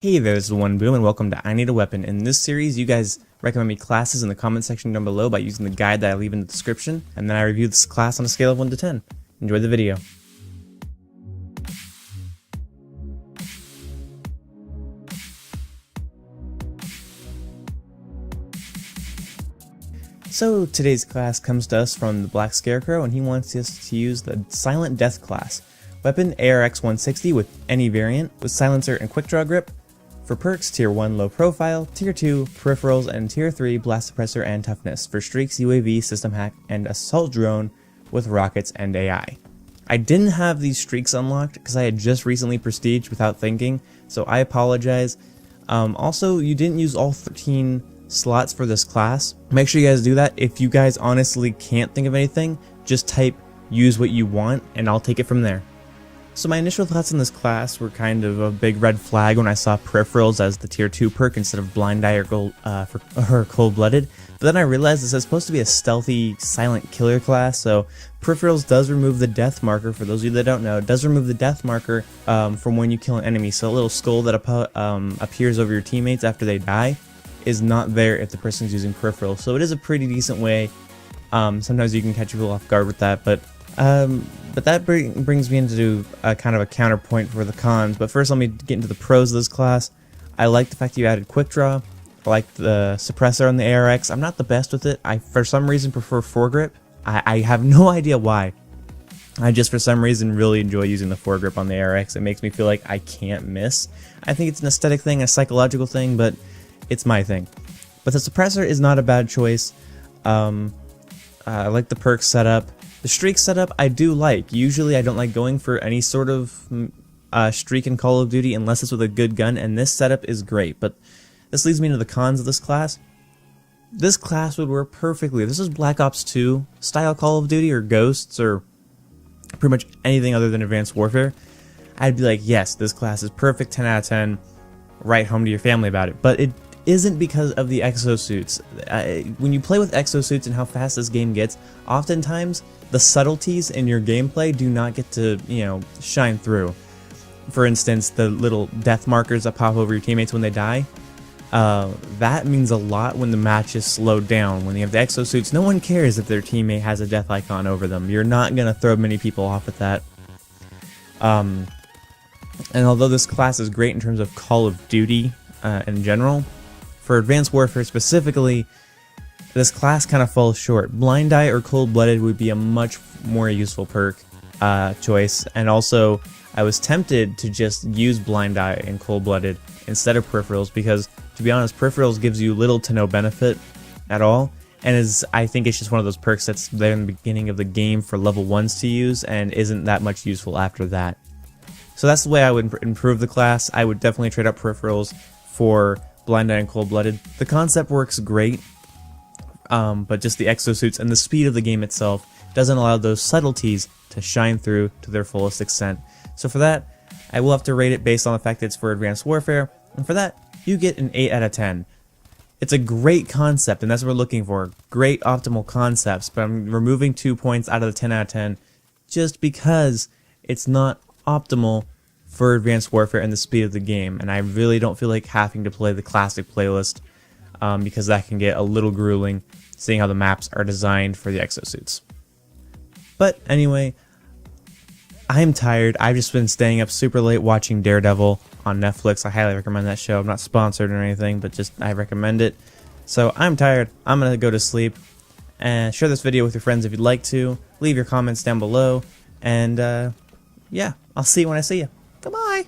Hey there, this is One Boom, and welcome to I Need a Weapon. In this series, you guys recommend me classes in the comment section down below by using the guide that I leave in the description, and then I review this class on a scale of 1 to 10. Enjoy the video. So today's class comes to us from the Black Scarecrow, and he wants us to use the Silent Death class. Weapon ARX-160 with any variant, with silencer and quick draw grip. For perks, Tier 1 low profile, Tier 2 peripherals, and Tier 3 blast suppressor and toughness for streaks, UAV, system hack, and assault drone with rockets and AI. I didn't have these streaks unlocked because I had just recently prestiged without thinking, so I apologize. Also, you didn't use all 13 slots for this class. Make sure you guys do that. If you guys honestly can't think of anything, just type use what you want and I'll take it from there. So my initial thoughts on this class were kind of a big red flag when I saw peripherals as the Tier 2 perk instead of blind eye or cold-blooded, but then I realized this is supposed to be a stealthy silent killer class, so peripherals does remove the death marker. For those of you that don't know, it does remove the death marker from when you kill an enemy, so a little skull that appears over your teammates after they die is not there if the person's using peripherals, so it is a pretty decent way. Sometimes you can catch people off guard with that, but that brings me into kind of a counterpoint for the cons. But first, let me get into the pros of this class. I like the fact that you added quick draw. I like the suppressor on the ARX. I'm not the best with it. I, for some reason, prefer foregrip. I have no idea why. I just, for some reason, really enjoy using the foregrip on the ARX. It makes me feel like I can't miss. I think it's an aesthetic thing, a psychological thing, but it's my thing. But the suppressor is not a bad choice. I like the perk setup. The streak setup I do like. Usually I don't like going for any sort of streak in Call of Duty unless it's with a good gun, and this setup is great. But this leads me to the cons of this class. This class would work perfectly. If this is Black Ops 2 style Call of Duty or Ghosts or pretty much anything other than Advanced Warfare, I'd be like, yes, this class is perfect, 10 out of 10, write home to your family about it. But it isn't because of the exosuits. When you play with exosuits and how fast this game gets, oftentimes the subtleties in your gameplay do not get to, shine through. For instance, the little death markers that pop over your teammates when they die, that means a lot when the match is slowed down. When you have the exosuits, no one cares if their teammate has a death icon over them. You're not going to throw many people off with that. And although this class is great in terms of Call of Duty in general, for Advanced Warfare specifically, this class kind of falls short. Blind Eye or Cold-Blooded would be a much more useful perk choice, and also I was tempted to just use Blind Eye and Cold-Blooded instead of peripherals because, to be honest, peripherals gives you little to no benefit at all, and I think it's just one of those perks that's there in the beginning of the game for level 1s to use and isn't that much useful after that. So that's the way I would improve the class. I would definitely trade up peripherals for Blind Eye and Cold-Blooded. The concept works great, but just the exosuits and the speed of the game itself doesn't allow those subtleties to shine through to their fullest extent. So for that, I will have to rate it based on the fact that it's for Advanced Warfare, and for that, you get an 8 out of 10. It's a great concept, and that's what we're looking for. Great optimal concepts, but I'm removing 2 points out of the 10 out of 10 just because it's not optimal for Advanced Warfare and the speed of the game, and I really don't feel like having to play the classic playlist because that can get a little grueling seeing how the maps are designed for the exosuits. But anyway, I'm tired. I've just been staying up super late watching Daredevil on Netflix. I highly recommend that show. I'm not sponsored or anything, but just I recommend it. So I'm tired. I'm gonna go to sleep, and share this video with your friends if you'd like to. Leave your comments down below, and yeah, I'll see you when I see you. Goodbye!